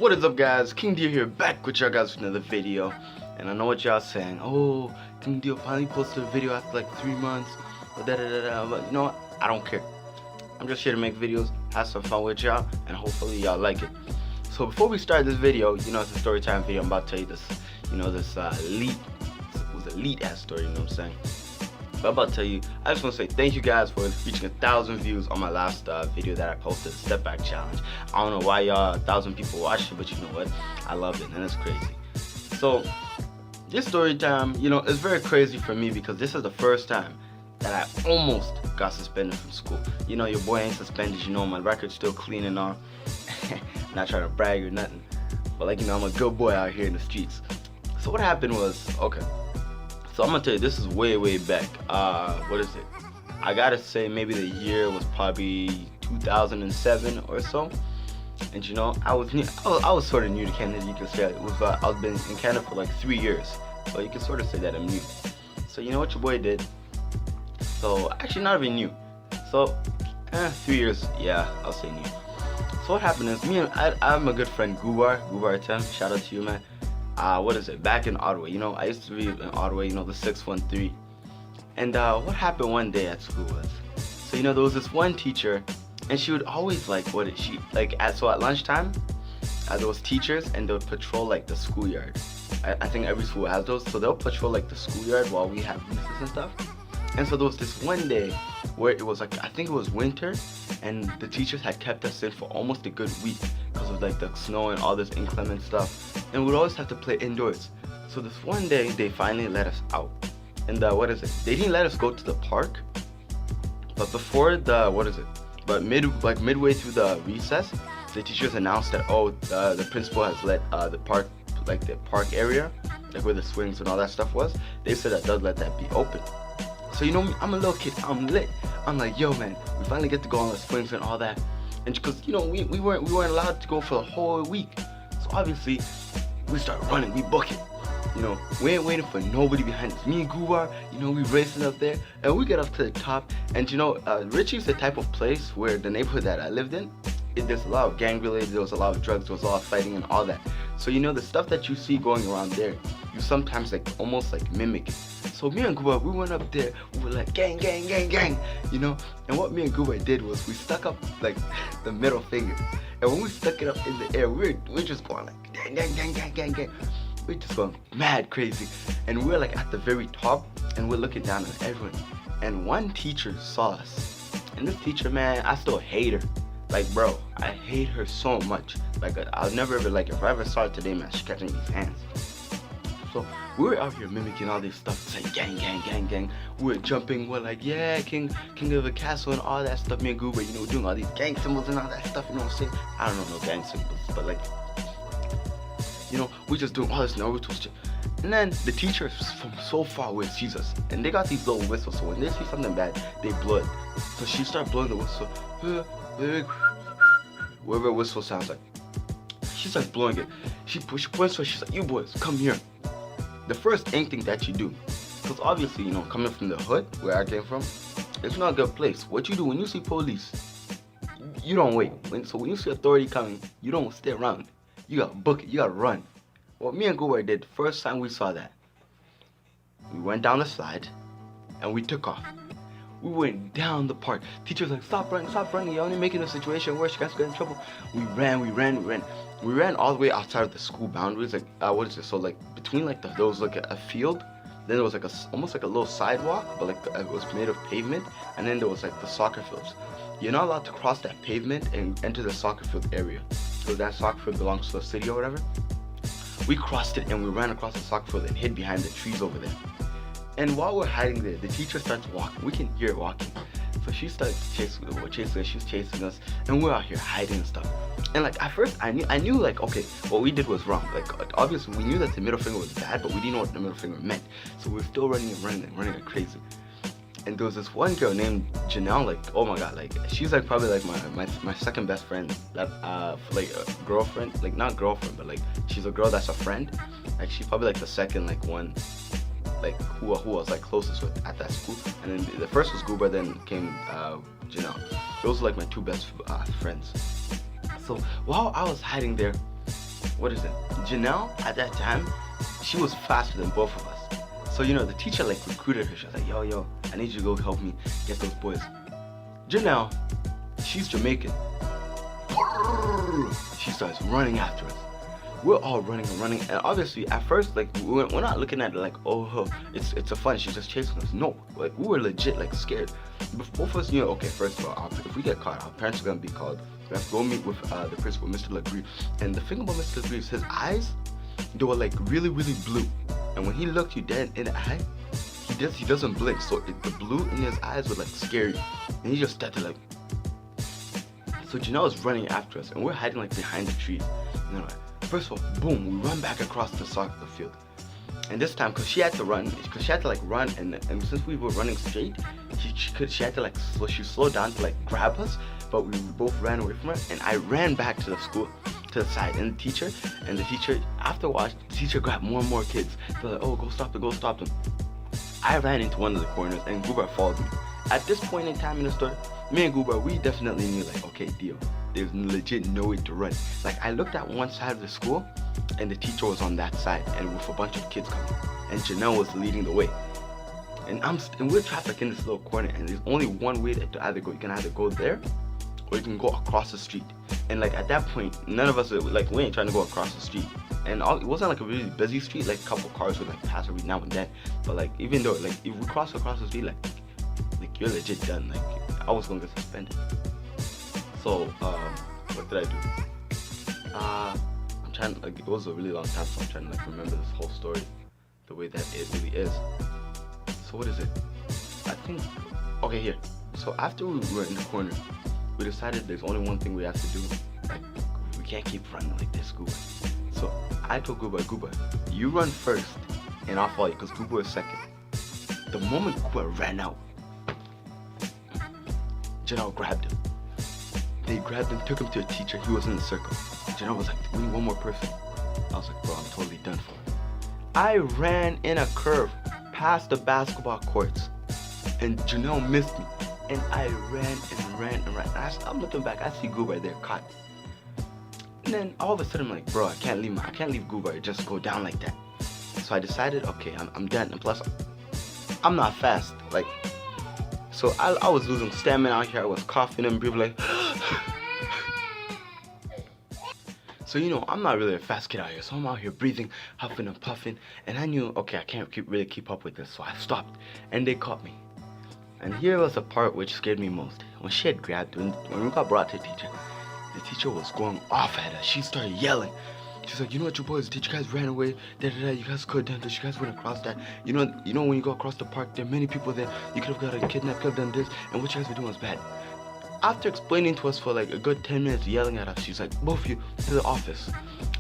What is up, guys? King Deo here, back with y'all guys with another video. And I know what y'all saying. Oh, King Deo finally posted a video after like 3 months. But you know what? I don't care. I'm just here to make videos, have some fun with y'all, and hopefully y'all like it. So before we start this video, you know, it's a story time video. I'm about to tell you this, you know, this elite ass story. You know what I'm saying? But I'm about to tell you, I just want to say thank you guys for reaching 1,000 views on my last video that I posted, Step Back Challenge. I don't know why y'all 1,000 people watched it, but you know what? I loved it, and it's crazy. So this story time, you know, it's very crazy for me because this is the first time that I almost got suspended from school. You know, your boy ain't suspended. You know, my record's still clean and all. Not trying to brag or nothing, but like, you know, I'm a good boy out here in the streets. So what happened was, okay. So I'm gonna tell you, this is way back. What is it? I gotta say maybe the year was probably 2007 or so. And you know, I was sort of new to Canada. You can say I've been in Canada for like 3 years, so you can sort of say that I'm new. So you know what your boy did? So actually not even new. So 3 years, yeah, I'll say new. So what happened is I have my good friend Gubar 10. Shout out to you, man. What is it? Back in Ottawa, you know, I used to be in Ottawa, you know, the 613. And what happened one day at school was, so you know, there was this one teacher, and she would always at lunchtime, there was teachers, and they would patrol like the schoolyard. I think every school has those, so they'll patrol like the schoolyard while we have recess and stuff. And so there was this one day where it was like, I think it was winter, and the teachers had kept us in for almost a good week because of like the snow and all this inclement stuff, and we'd always have to play indoors. So this one day they finally let us out, and they didn't let us go to the park, but before midway through the recess, the teachers announced that, oh, the principal has let the park area, like where the swings and all that stuff was, they said that they'll let that be open. So you know me, I'm a little kid, I'm lit. I'm like, yo man, we finally get to go on the swings and all that. And because you know, we weren't allowed to go for the whole week. So obviously we start running, we book it. You know, we ain't waiting for nobody behind us. Me and Gubar, you know, we racing up there, and we get up to the top. And you know, Richie's the type of place where the neighborhood that I lived in, there's a lot of gang related, there was a lot of drugs, there was a lot of fighting and all that. So you know, the stuff that you see going around there, you sometimes almost mimic it. So me and Gubar, we went up there, we were like gang, you know. And what me and Gubar did was we stuck up like the middle finger, and when we stuck it up in the air, we're just going like gang. We're just going mad crazy, and we're like at the very top, and we're looking down at everyone. And one teacher saw us, and this teacher, man, I still hate her. Like, bro, I hate her so much. Like, I'll never ever, like, if I ever saw her today, man, she's catching these hands. So we were out here mimicking all this stuff, saying gang. We were jumping, we're like, yeah, king of the castle and all that stuff. Me and Goober, you know, doing all these gang symbols and all that stuff, you know what I'm saying? I don't know no gang symbols, but like, you know, we're just doing all this Naruto shit. And then the teacher from so far away sees us, and they got these little whistles, so when they see something bad, they blow it. So she started blowing the whistle, whatever a whistle sounds like. She starts blowing it. She points to us, she's like, you boys, come here. The first instinct that you do, because obviously, you know, coming from the hood where I came from, it's not a good place. What you do when you see police, you don't wait. So when you see authority coming, you don't stay around. You gotta book it, you gotta run. What me and Gubar did, first time we saw that, we went down the slide and we took off. We went down the park. Teacher's like, stop running, you're only making the situation worse, you guys get in trouble. We ran all the way outside of the school boundaries, like, what is it, so like, between like there was like a field, then there was like almost like a little sidewalk, but like it was made of pavement, and then there was like the soccer fields. You're not allowed to cross that pavement and enter the soccer field area, because that soccer field belongs to the city or whatever. We crossed it and we ran across the soccer field and hid behind the trees over there. And while we're hiding there, the teacher starts walking. We can hear her walking. So she starts chasing us, she's chasing us, and we're out here hiding and stuff. And like at first I knew like, okay, what we did was wrong. Like obviously we knew that the middle finger was bad, but we didn't know what the middle finger meant. So we're still running like crazy. And there was this one girl named Janelle, like, oh my god, like she's like probably like my second best friend, that like a girlfriend, like not girlfriend, but like she's a girl that's a friend. Like she's probably like the second like one, like who I was like closest with at that school. And then the first was Goober, then came Janelle. Those were like my two best friends. So while I was hiding there, what is it? Janelle at that time, she was faster than both of us. So you know, the teacher like recruited her. She was like, yo, I need you to go help me get those boys. Janelle, she's Jamaican. She starts running after us. We're all running, and obviously at first, like, we're not looking at it like, oh, it's a fun, she's just chasing us. No, like, we were legit like scared. Both of us knew, okay, first of all, if we get caught, our parents are gonna be called. We have to go meet with the principal, Mr. Legree. And the thing about Mr. Legree is his eyes, they were like really blue. And when he looked you dead in the eye, he doesn't blink. So the blue in his eyes was like scary, and he just started like. So Janelle is running after us, and we're hiding like behind the trees. You know, first of all, boom, we run back across the soccer field. And this time, cause she had to run, and since we were running straight, she had to like she slowed down to like grab us, but we both ran away from her, and I ran back to the school, to the side, and the teacher, after a while, the teacher grabbed more and more kids. They're like, oh, go stop them. I ran into one of the corners, and Goober followed me. At this point in time in the story, me and Goober, we definitely knew like, okay, Deo, there's legit no way to run. Like, I looked at one side of the school, and the teacher was on that side, and with a bunch of kids coming, and Janelle was leading the way. And we're trapped like in this little corner, and there's only one way to either go. You can either go there, or you can go across the street. And like at that point, none of us were, like, we ain't trying to go across the street. And it wasn't like a really busy street, like a couple cars would like pass every now and then. But like, even though like if we cross across the street, like you're legit done. Like, I was gonna get suspended. So what did I do? I'm trying, like, it was a really long time, so I'm trying to like remember this whole story the way that it really is. So what is it? I think, okay, here. So after we were in the corner, we decided there's only one thing we have to do. Like, we can't keep running like this, Goober. So I told Goober, you run first, and I'll follow you, because Goober is second. The moment Goober ran out, Janelle grabbed him. They grabbed him, took him to a teacher. He was in the circle. Janelle was like, we need one more person. I was like, bro, I'm totally done for. I ran in a curve past the basketball courts, and Janelle missed me. And I ran. And I'm looking back, I see Goober there caught. And then all of a sudden I'm like, bro, I can't leave Goober just go down like that. So I decided, okay, I'm done. And plus, I'm not fast. Like, so I was losing stamina out here. I was coughing, and people like. So, you know, I'm not really a fast kid out here, so I'm out here breathing, huffing and puffing, and I knew, okay, I can't really keep up with this, so I stopped, and they caught me. And here was the part which scared me most. When she had grabbed, when we got brought to the teacher was going off at us. She started yelling. She's like, you know what, you boys did? You guys ran away. You guys could have done this. You guys went across that. You know when you go across the park, there are many people there. You could have got a kidnapped, could have done this, and what you guys were doing was bad. After explaining to us for like a good 10 minutes, yelling at us, she's like, both of you to the office.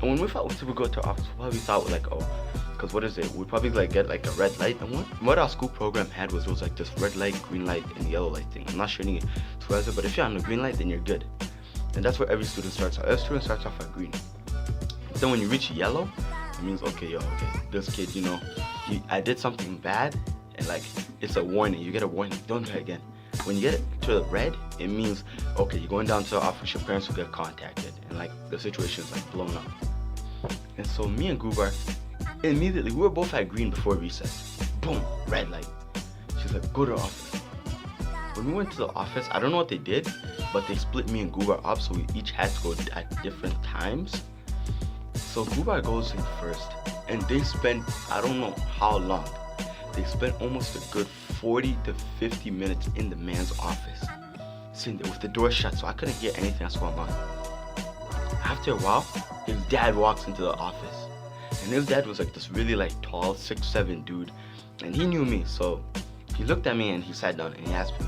And when we thought we would go to the office, we probably thought like, oh, because what is it? We'd probably like get like a red light. And what our school program had was like this red light, green light, and yellow light thing. I'm not sharing it to us, but if you're on the green light, then you're good. And that's where every student starts off. Every student starts off at green. Then when you reach yellow, it means, okay, this kid, you know, I did something bad, and like, it's a warning. You get a warning. Don't do it again. When you get it to the red, it means, okay, you're going down to the office, your parents will get contacted, and like, the situation is like blown up. And so me and Goober, immediately, we were both at green before recess. Boom, red light. She's like, go to the office. When we went to the office, I don't know what they did, but they split me and Goober up, so we each had to go at different times. So Goober goes in first, and they spent, I don't know how long, they spent almost a good 40 to 50 minutes in the man's office, sitting there with the door shut, so I couldn't hear anything that's going on. After a while, his dad walks into the office, and his dad was like this really like tall 6'7" dude, and he knew me, so he looked at me and he sat down and he asked me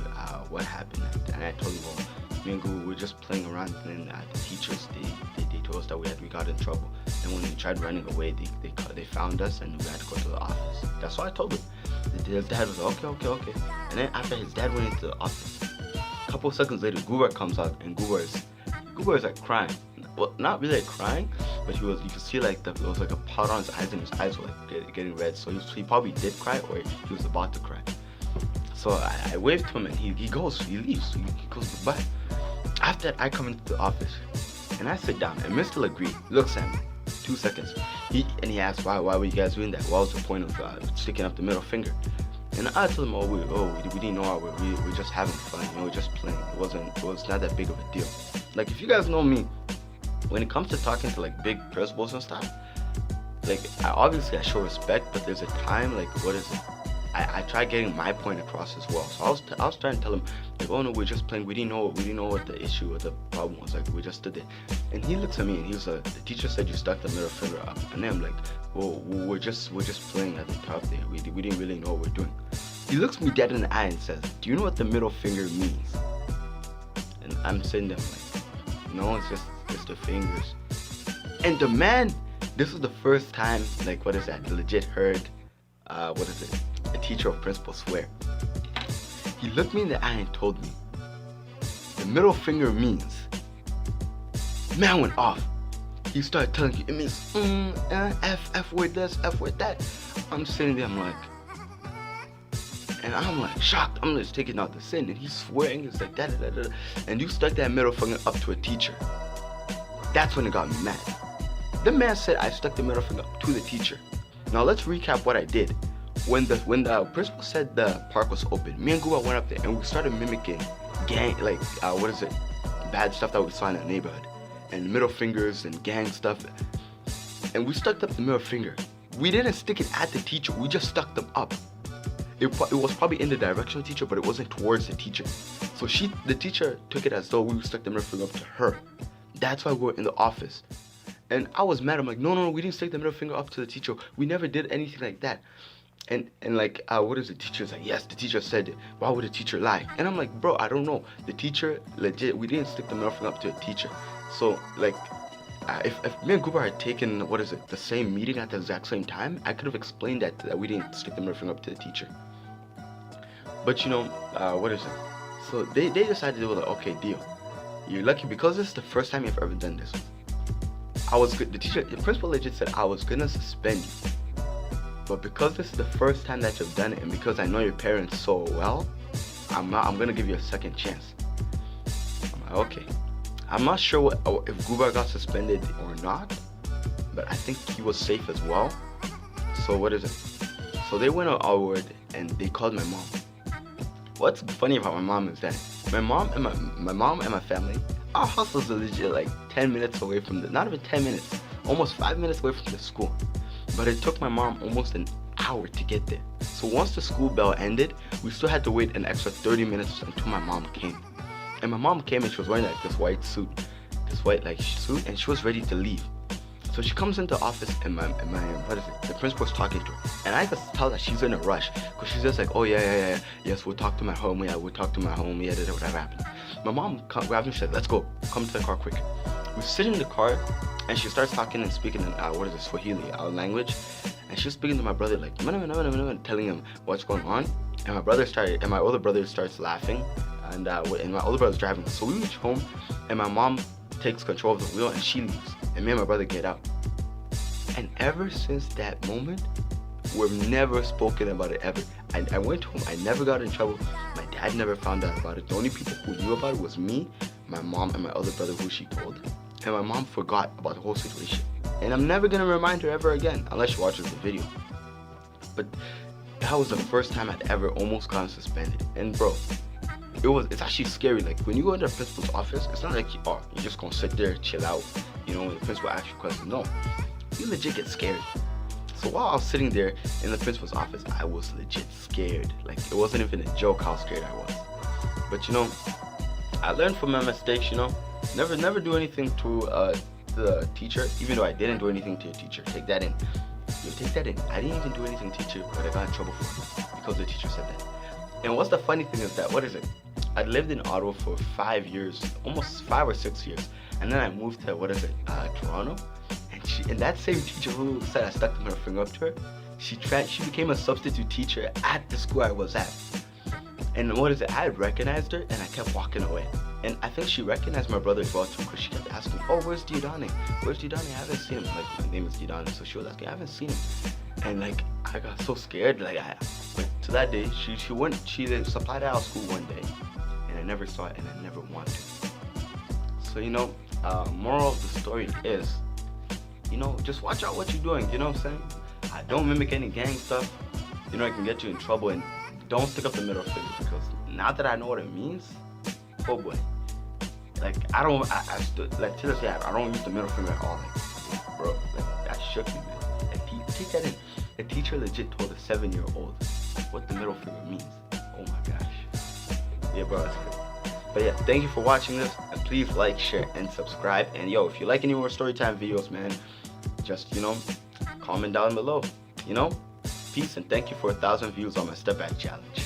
what happened, and I told him, well, me and Google were just playing around, and the teachers they told us that we got in trouble, and when we tried running away, they found us, and we had to go to the office. That's what I told him. His dad was like, okay. And then after his dad went into the office, a couple of seconds later, Goober comes out, and Goober is like crying. Well, not really like crying, but you could see like there was like a powder on his eyes, and his eyes were like getting red. So he probably did cry, or he was about to cry. So I waved to him, and he leaves, he goes goodbye. After that, I come into the office, and I sit down, and Mr. Legree looks at me, 2 seconds. He asked why were you guys doing that? What was the point of sticking up the middle finger? And I told him, we didn't know we're just having fun, we're just playing. It was not that big of a deal. Like, if you guys know me, when it comes to talking to like big principals and stuff, like I show respect, but there's a time, like, I try getting my point across as well. So I was trying to tell him, like, oh no, we're just playing. We didn't know what the issue or the problem was. Like, we just did it. And he looks at me and he was like, the teacher said you stuck the middle finger up. And then I'm like, well, we're just playing at the top there. We didn't really know what we're doing. He looks me dead in the eye and says, do you know what the middle finger means? And I'm sitting there like, no, it's just the fingers. And the man, this was the first time, like, legit heard, a teacher or principal swear. He looked me in the eye and told me, the middle finger means. Man went off. He started telling you, it means F word this, F word that. I'm sitting there, I'm like shocked. I'm just taking out the sin, and he's swearing. It's like da da da da. And you stuck that middle finger up to a teacher. That's when it got me mad. The man said I stuck the middle finger up to the teacher. Now let's recap what I did. When the principal said the park was open, me and Guba went up there and we started mimicking gang, like bad stuff that we saw in the neighborhood, and middle fingers and gang stuff. And we stuck up the middle finger. We didn't stick it at the teacher. We just stuck them up. It was probably in the direction of the teacher, but it wasn't towards the teacher. So the teacher took it as though we stuck the middle finger up to her. That's why we were in the office. And I was mad. I'm like, no, we didn't stick the middle finger up to the teacher. We never did anything like that. And like, the teacher's like, yes, the teacher said it. Why would the teacher lie? And I'm like, bro, I don't know. The teacher, legit, we didn't stick the middle finger up to the teacher. So, like, if me and Goober had taken, the same meeting at the exact same time, I could have explained that we didn't stick the middle finger up to the teacher. But, so they decided, they were like, okay, Deo, you're lucky because this is the first time you've ever done this. The principal legit said I was gonna suspend you. But because this is the first time that you've done it, and because I know your parents so well, I'm gonna give you a second chance. I'm like, okay. I'm not sure if Guba got suspended or not, but I think he was safe as well. So So they went outward and they called my mom. What's funny about my mom is that my mom and my family, our house was legit like 10 minutes away from not even 10 minutes, almost 5 minutes away from the school. But it took my mom almost an hour to get there. So once the school bell ended, we still had to wait an extra 30 minutes until my mom came. And my mom came and she was wearing like this white suit, and she was ready to leave. So she comes into the office and the principal's talking to her. And I could tell that she's in a rush, because she's just like, oh yeah, yes, we'll talk to my home, whatever happened. My mom grabbed me, she said, let's go, come to the car quick. We sit in the car, and she starts talking and speaking in Swahili, our language. And she was speaking to my brother like, telling him what's going on. And my older brother starts laughing, and my older brother's driving. So we reach home, and my mom takes control of the wheel and she leaves, and me and my brother get out. And ever since that moment, we've never spoken about it ever. I went home, I never got in trouble. My dad never found out about it. The only people who knew about it was me, my mom, and my other brother who she told. And my mom forgot about the whole situation. And I'm never gonna remind her ever again, unless she watches the video. But that was the first time I'd ever almost gotten suspended. And bro, it's actually scary. Like, when you go into the principal's office, it's not like you're just gonna sit there, chill out, when the principal asks you questions. No, you legit get scared. So while I was sitting there in the principal's office, I was legit scared. Like, it wasn't even a joke how scared I was. But I learned from my mistakes. Never do anything to the teacher, even though I didn't do anything to a teacher. Take that in. Take that in. I didn't even do anything to a teacher, but I got in trouble for it because the teacher said that. And what's the funny thing is that, I lived in Ottawa for 5 years, almost 5 or 6 years. And then I moved to, Toronto. And that same teacher who said I stuck my finger up to her, she became a substitute teacher at the school I was at. And I had recognized her, and I kept walking away. And I think she recognized my brother as well too, because she kept asking, oh, where's Diodane? Where's Diodane? I haven't seen him. Like, my name is Diodane, so she was asking, I haven't seen him. And I got so scared. But to that day, she supplied at our school one day, and I never saw it, and I never wanted to. So moral of the story is, you know, just watch out what you're doing, you know what I'm saying? Don't mimic any gang stuff, you know, it can get you in trouble. And don't stick up the middle finger, because now that I know what it means, oh boy. Like, I stood, like, to this day, I don't use the middle finger at all. Like, bro, like, that shook me, man. Like, take that in. The teacher legit told a 7-year-old what the middle finger means. Oh my gosh. Yeah, bro, that's good. But yeah, thank you for watching this. And please like, share, and subscribe. And yo, if you like any more Storytime videos, man, just, you know, comment down below. You know? Peace, and thank you for 1,000 views on my step back challenge.